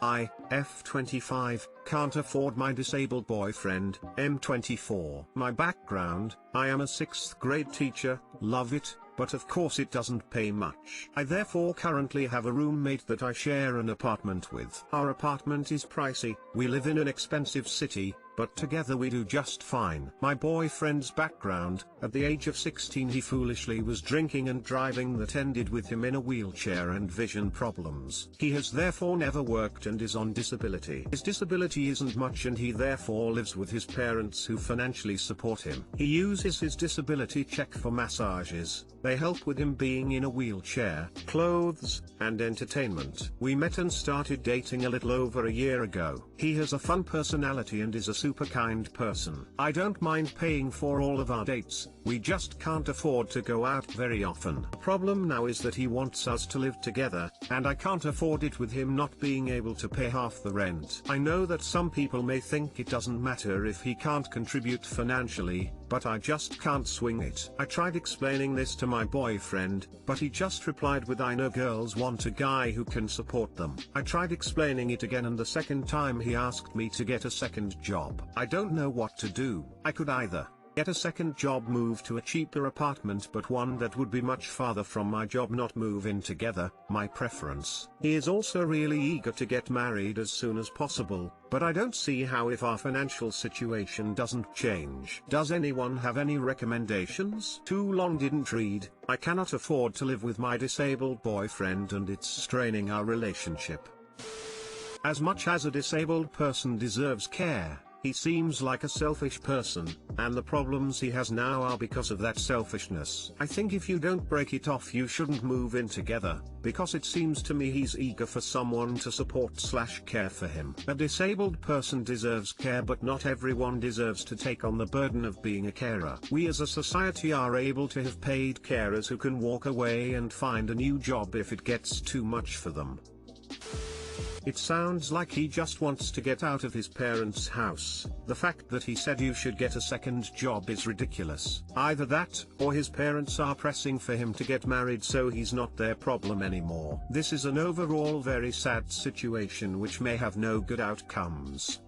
I, F25, can't afford my disabled boyfriend, M24. My background, I am a 6th grade teacher, love it, but of course it doesn't pay much. I therefore currently have a roommate that I share an apartment with. Our apartment is pricey, we live in an expensive city, but together we do just fine. My boyfriend's background, at the age of 16 he foolishly was drinking and driving that ended with him in a wheelchair and vision problems. He has therefore never worked and is on disability. His disability isn't much and he therefore lives with his parents who financially support him. He uses his disability check for massages. They help with him being in a wheelchair, clothes, and entertainment. We met and started dating a little over a year ago. He has a fun personality and is a super kind person. I don't mind paying for all of our dates, we just can't afford to go out very often. The problem now is that he wants us to live together, and I can't afford it with him not being able to pay half the rent. I know that some people may think it doesn't matter if he can't contribute financially, but I just can't swing it. I tried explaining this to my boyfriend, but he just replied with, "I know girls want a guy who can support them." I tried explaining it again and the second time he asked me to get a second job. I don't know what to do. I could either get a second job, move to a cheaper apartment but one that would be much farther from my job, not move in together, my preference. He is also really eager to get married as soon as possible, but I don't see how if our financial situation doesn't change. Does anyone have any recommendations? Too long didn't read. I cannot afford to live with my disabled boyfriend and it's straining our relationship. As much as a disabled person deserves care, he seems like a selfish person, and the problems he has now are because of that selfishness. I think if you don't break it off you shouldn't move in together, because it seems to me he's eager for someone to support/care for him. A disabled person deserves care but not everyone deserves to take on the burden of being a carer. We as a society are able to have paid carers who can walk away and find a new job if it gets too much for them. It sounds like he just wants to get out of his parents' house. The fact that he said you should get a second job is ridiculous. Either that, or his parents are pressing for him to get married so he's not their problem anymore. This is an overall very sad situation which may have no good outcomes.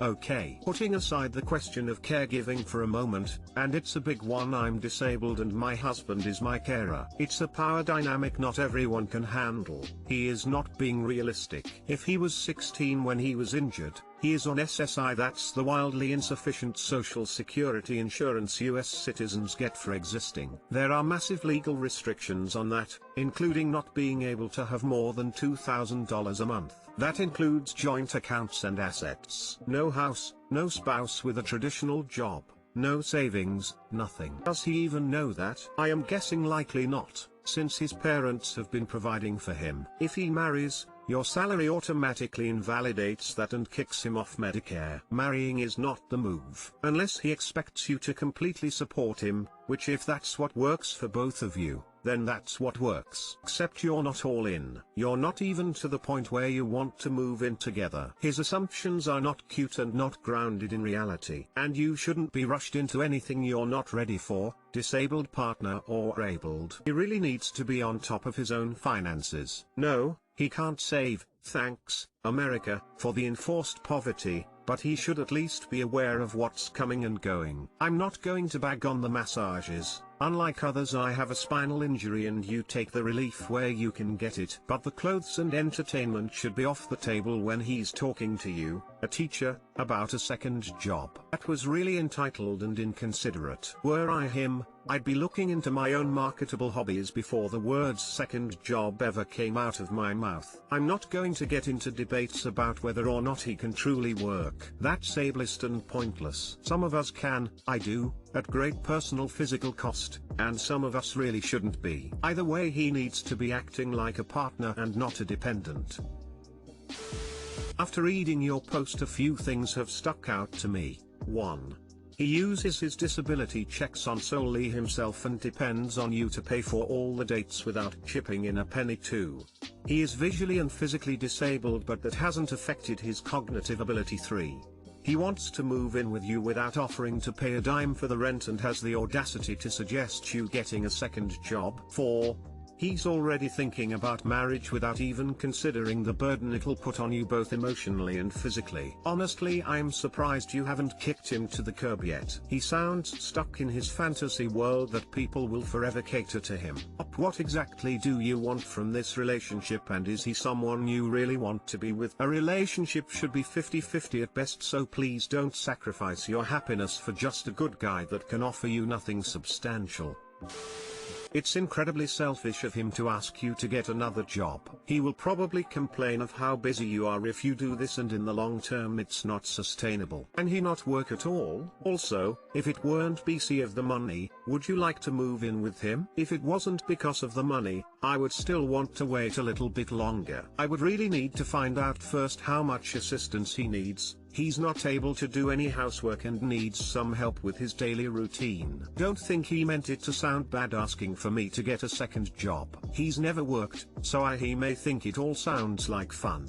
Okay, putting aside the question of caregiving for a moment, and it's a big one, I'm disabled and my husband is my carer. It's a power dynamic not everyone can handle. He is not being realistic. If he was 16 when he was injured, he is on SSI, that's the wildly insufficient social security insurance US citizens get for existing. There are massive legal restrictions on that, including not being able to have more than $2,000 a month. That includes joint accounts and assets. No house, no spouse with a traditional job, no savings, nothing. Does he even know that? I am guessing likely not, since his parents have been providing for him. If he marries, your salary automatically invalidates that and kicks him off Medicare. Marrying is not the move. Unless he expects you to completely support him, which if that's what works for both of you, then that's what works. Except you're not all in. You're not even to the point where you want to move in together. His assumptions are not cute and not grounded in reality. And you shouldn't be rushed into anything you're not ready for, disabled partner or abled. He really needs to be on top of his own finances. No, he can't save, thanks, America, for the enforced poverty, but he should at least be aware of what's coming and going. I'm not going to bag on the massages. Unlike others, I have a spinal injury and you take the relief where you can get it. But the clothes and entertainment should be off the table when he's talking to you, a teacher, about a second job. That was really entitled and inconsiderate. Were I him, I'd be looking into my own marketable hobbies before the words second job ever came out of my mouth. I'm not going to get into debates about whether or not he can truly work. That's ableist and pointless. Some of us can, I do, at great personal physical cost, and some of us really shouldn't be. Either way, he needs to be acting like a partner and not a dependent. After reading your post, a few things have stuck out to me. 1. He uses his disability checks on solely himself and depends on you to pay for all the dates without chipping in a penny. 2. He is visually and physically disabled but that hasn't affected his cognitive ability. 3. He wants to move in with you without offering to pay a dime for the rent and has the audacity to suggest you getting a second job. 4. He's already thinking about marriage without even considering the burden it'll put on you both emotionally and physically. Honestly, I'm surprised you haven't kicked him to the curb yet. He sounds stuck in his fantasy world that people will forever cater to him. What exactly do you want from this relationship, and is he someone you really want to be with? A relationship should be 50-50 at best, so please don't sacrifice your happiness for just a good guy that can offer you nothing substantial. It's incredibly selfish of him to ask you to get another job. He will probably complain of how busy you are if you do this, and in the long term it's not sustainable. Can he not work at all? Also, if it weren't BC of the money, would you like to move in with him? If it wasn't because of the money, I would still want to wait a little bit longer. I would really need to find out first how much assistance he needs. He's not able to do any housework and needs some help with his daily routine. Don't think he meant it to sound bad asking for me to get a second job. He's never worked, so he may think it all sounds like fun.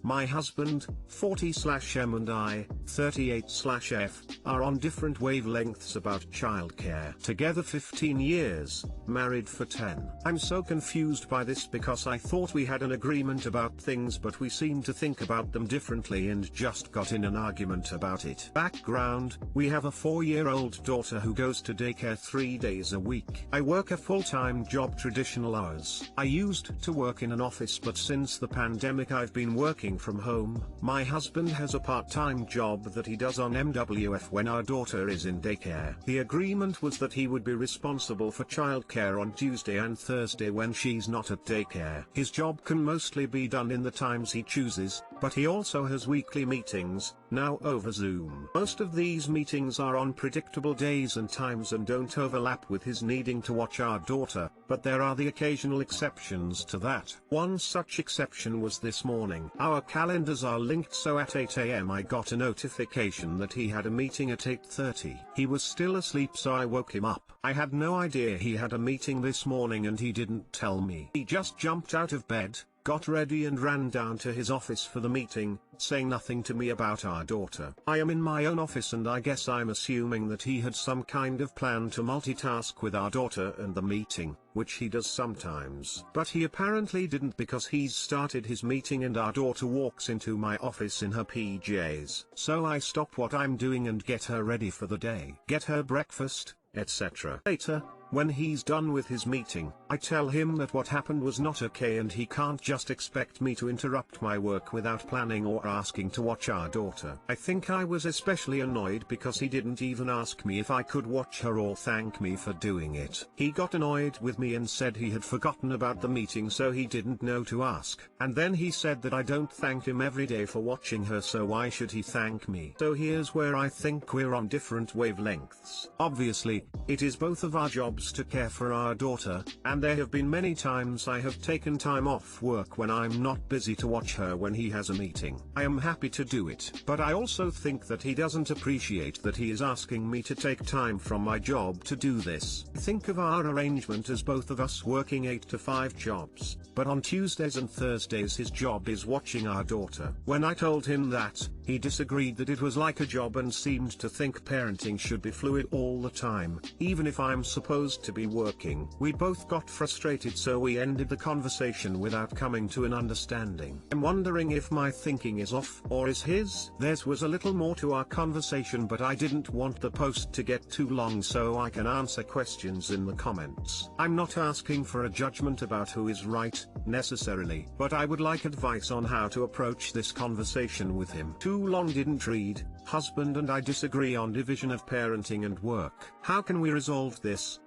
My husband, 40/M, and I, 38/F, are on different wavelengths about childcare. Together 15 years, married for 10. I'm so confused by this because I thought we had an agreement about things, but we seem to think about them differently and just got in an argument about it. Background: we have a 4-year-old daughter who goes to daycare 3 days a week. I work a full-time job, traditional hours. I used to work in an office, but since the pandemic I've been working from home. My husband has a part-time job that he does on MWF when our daughter is in daycare. The agreement was that he would be responsible for childcare on Tuesday and Thursday when she's not at daycare. His job can mostly be done in the times he chooses, but he also has weekly meetings, now over Zoom. Most of these meetings are on predictable days and times and don't overlap with his needing to watch our daughter, but there are the occasional exceptions to that. One such exception was this morning. Our calendars are linked, so at 8 AM I got a notification that he had a meeting at 8:30. He was still asleep, so I woke him up. I had no idea he had a meeting this morning and he didn't tell me. He just jumped out of bed, got ready and ran down to his office for the meeting, saying nothing to me about our daughter. I am in my own office and I guess I'm assuming that he had some kind of plan to multitask with our daughter and the meeting, which he does sometimes. But he apparently didn't, because he's started his meeting and our daughter walks into my office in her PJs. So I stop what I'm doing and get her ready for the day, get her breakfast, etc. Later, when he's done with his meeting, I tell him that what happened was not okay and he can't just expect me to interrupt my work without planning or asking to watch our daughter. I think I was especially annoyed because he didn't even ask me if I could watch her or thank me for doing it. He got annoyed with me and said he had forgotten about the meeting, so he didn't know to ask. And then he said that I don't thank him every day for watching her, so why should he thank me? So here's where I think we're on different wavelengths. Obviously, it is both of our jobs to care for our daughter, and there have been many times I have taken time off work when I'm not busy to watch her when he has a meeting. I am happy to do it, but I also think that he doesn't appreciate that he is asking me to take time from my job to do this. Think of our arrangement as both of us working 8 to 5 jobs, but on Tuesdays and Thursdays his job is watching our daughter. When I told him that, he disagreed that it was like a job and seemed to think parenting should be fluid all the time, even if I'm supposed to be working. We both got frustrated, so we ended the conversation without coming to an understanding. I'm wondering if my thinking is off, or is his? There was a little more to our conversation, but I didn't want the post to get too long so I can answer questions in the comments. I'm not asking for a judgment about who is right, necessarily, but I would like advice on how to approach this conversation with him. Too long didn't read. Husband and I disagree on division of parenting and work. How can we resolve this?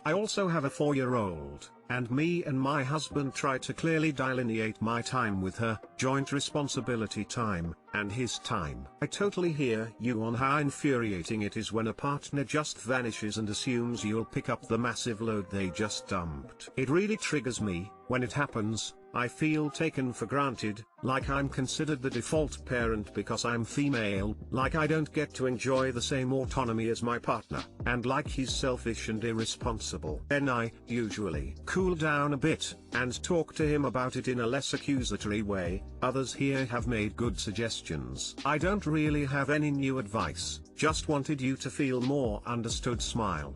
I also have a 4-year-old, and me and my husband try to clearly delineate my time with her, joint responsibility time, and his time. I totally hear you on how infuriating it is when a partner just vanishes and assumes you'll pick up the massive load they just dumped. It really triggers me when it happens, I feel taken for granted, like I'm considered the default parent because I'm female, like I don't get to enjoy the same autonomy as my partner, and like he's selfish and irresponsible. Then I, usually, cool down a bit, and talk to him about it in a less accusatory way. Others here have made good suggestions. I don't really have any new advice, just wanted you to feel more understood. Smile.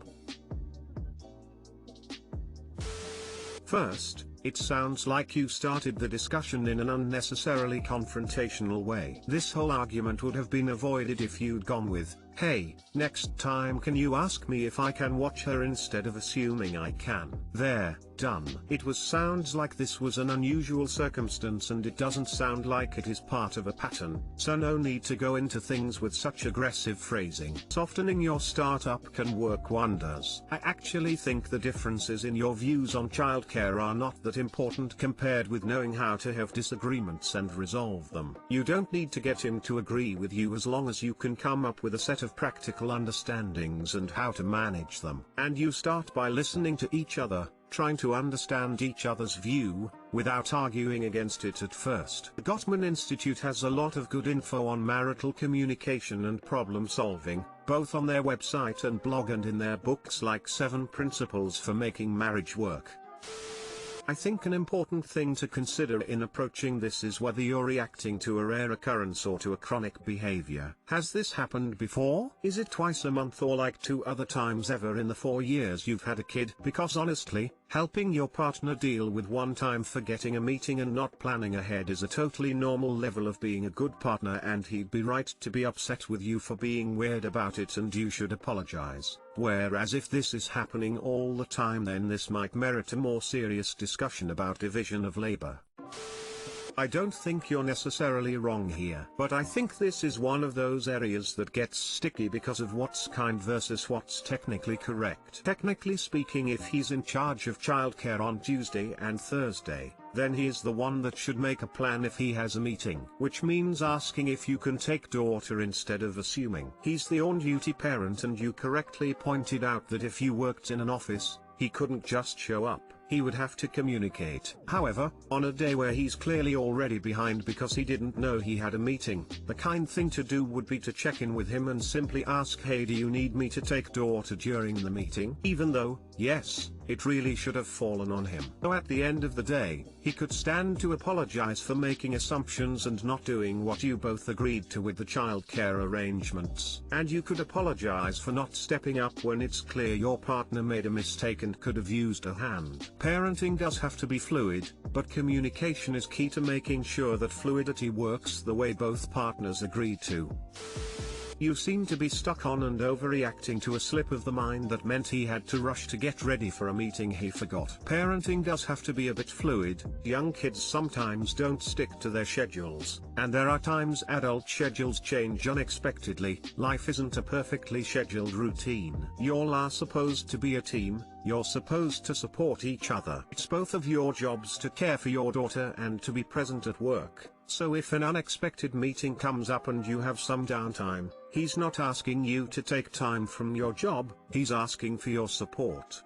First, it sounds like you started the discussion in an unnecessarily confrontational way. This whole argument would have been avoided if you'd gone with, "Hey, next time can you ask me if I can watch her," instead of assuming I can. There, done. It sounds like this was an unusual circumstance, and it doesn't sound like it is part of a pattern, so no need to go into things with such aggressive phrasing. Softening your startup can work wonders. I actually think the differences in your views on childcare are not that important compared with knowing how to have disagreements and resolve them. You don't need to get him to agree with you as long as you can come up with a set of practical understandings and how to manage them. And you start by listening to each other, trying to understand each other's view, without arguing against it at first. The Gottman Institute has a lot of good info on marital communication and problem solving, both on their website and blog and in their books like 7 Principles for Making Marriage Work. I think an important thing to consider in approaching this is whether you're reacting to a rare occurrence or to a chronic behavior. Has this happened before? Is it twice a month or like 2 other times ever in the 4 years you've had a kid? Because honestly, helping your partner deal with one-time forgetting a meeting and not planning ahead is a totally normal level of being a good partner, and he'd be right to be upset with you for being weird about it, and you should apologize. Whereas if this is happening all the time, then this might merit a more serious discussion about division of labor. I don't think you're necessarily wrong here, but I think this is one of those areas that gets sticky because of what's kind versus what's technically correct. Technically speaking, if he's in charge of childcare on Tuesday and Thursday, then he's the one that should make a plan if he has a meeting, which means asking if you can take daughter instead of assuming. He's the on-duty parent, and you correctly pointed out that if you worked in an office, he couldn't just show up. He would have to communicate. However, on a day where he's clearly already behind because he didn't know he had a meeting, the kind thing to do would be to check in with him and simply ask, "Hey, do you need me to take daughter during the meeting?" Even though, yes, it really should have fallen on him. So at the end of the day, he could stand to apologize for making assumptions and not doing what you both agreed to with the childcare arrangements. And you could apologize for not stepping up when it's clear your partner made a mistake and could have used a hand. Parenting does have to be fluid, but communication is key to making sure that fluidity works the way both partners agreed to. You seem to be stuck on and overreacting to a slip of the mind that meant he had to rush to get ready for a meeting he forgot. Parenting does have to be a bit fluid. Young kids sometimes don't stick to their schedules, and there are times adult schedules change unexpectedly. Life isn't a perfectly scheduled routine. You all are supposed to be a team. You're supposed to support each other. It's both of your jobs to care for your daughter and to be present at work. So if an unexpected meeting comes up and you have some downtime, he's not asking you to take time from your job, he's asking for your support.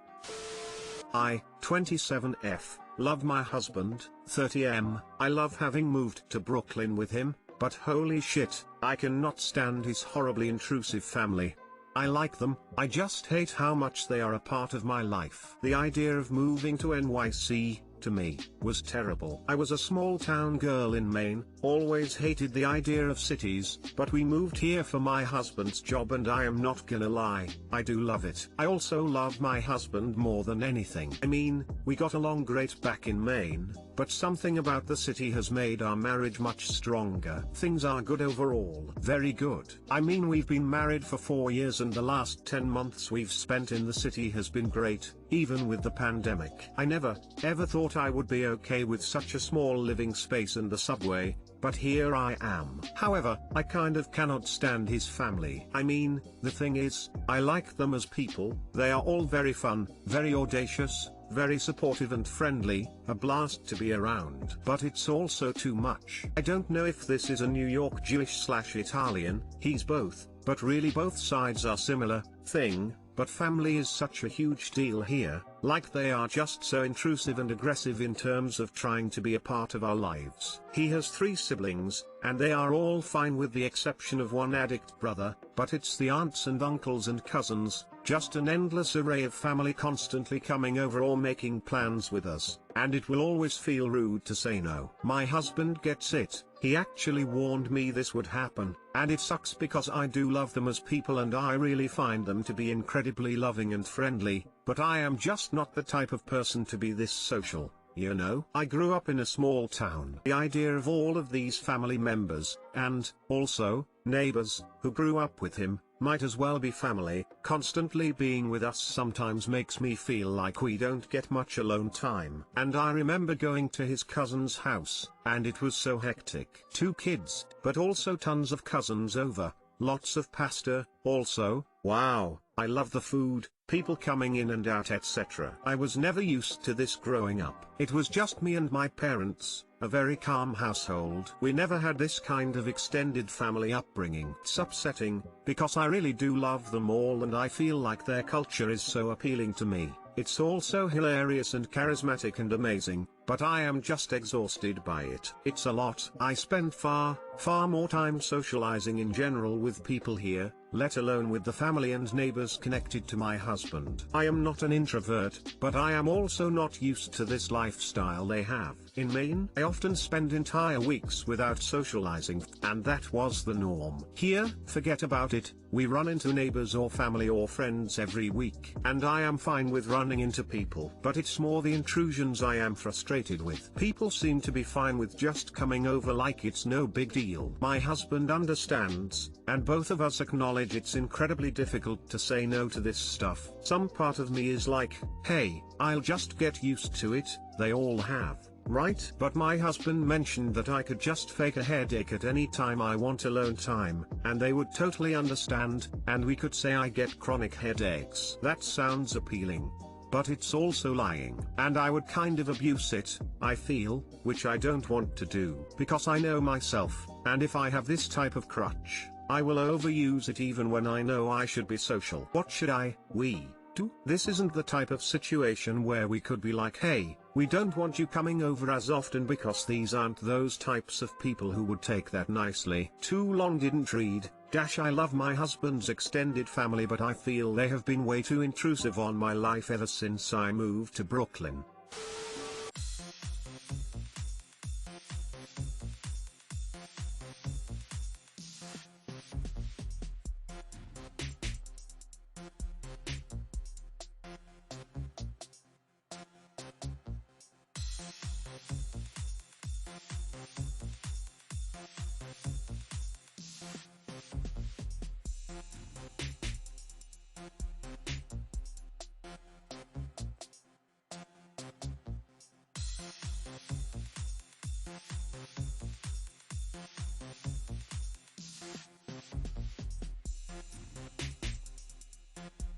I, 27F, love my husband, 30M. I love having moved to Brooklyn with him, but holy shit, I cannot stand his horribly intrusive family. I like them, I just hate how much they are a part of my life. The idea of moving to NYC, to me, was terrible. I was a small town girl in Maine, always hated the idea of cities, but we moved here for my husband's job, and I am not gonna lie, I do love it. I also love my husband more than anything. I mean, we got along great back in Maine, but something about the city has made our marriage much stronger. Things are good overall. Very good. I mean, we've been married for 4 years, and the last 10 months we've spent in the city has been great, even with the pandemic. I never, ever thought I would be okay with such a small living space and the subway, but here I am. However, I kind of cannot stand his family. I mean, the thing is, I like them as people. They are all very fun, very audacious, very supportive and friendly, a blast to be around. But it's also too much. I don't know if this is a New York Jewish/Italian, he's both, but really both sides are similar, thing, but family is such a huge deal here. like they are just so intrusive and aggressive in terms of trying to be a part of our lives. He has 3 siblings, and they are all fine with the exception of one addict brother, but it's the aunts and uncles and cousins, just an endless array of family constantly coming over or making plans with us, and it will always feel rude to say no. My husband gets it. He actually warned me this would happen, and it sucks because I do love them as people and I really find them to be incredibly loving and friendly, but I am just not the type of person to be this social, you know? I grew up in a small town. The idea of all of these family members, and, also, neighbors, who grew up with him, might as well be family, constantly being with us sometimes makes me feel like we don't get much alone time. And I remember going to his cousin's house, and it was so hectic. 2 kids, but also tons of cousins over, lots of pasta, also, wow, I love the food, people coming in and out etc. I was never used to this growing up. It was just me and my parents, a very calm household. We never had this kind of extended family upbringing. It's upsetting, because I really do love them all and I feel like their culture is so appealing to me. It's also hilarious and charismatic and amazing, but I am just exhausted by it. It's a lot. I spend far more time socializing in general with people here, let alone with the family and neighbors connected to my husband. I am not an introvert, but I am also not used to this lifestyle they have. In Maine, I often spend entire weeks without socializing, and that was the norm. Here, forget about it, we run into neighbors or family or friends every week. And I am fine with running into people. But it's more the intrusions I am frustrated with. People seem to be fine with just coming over like it's no big deal. My husband understands, and both of us acknowledge it's incredibly difficult to say no to this stuff. Some part of me is like, hey, I'll just get used to it, they all have. Right? But my husband mentioned that I could just fake a headache at any time I want alone time, and they would totally understand, and we could say I get chronic headaches. That sounds appealing. But it's also lying. And I would kind of abuse it, I feel, which I don't want to do. Because I know myself, and if I have this type of crutch, I will overuse it even when I know I should be social. What should we do? This isn't the type of situation where we could be like, hey, we don't want you coming over as often, because these aren't those types of people who would take that nicely. Too long didn't read. I love my husband's extended family, but I feel they have been way too intrusive on my life ever since I moved to Brooklyn.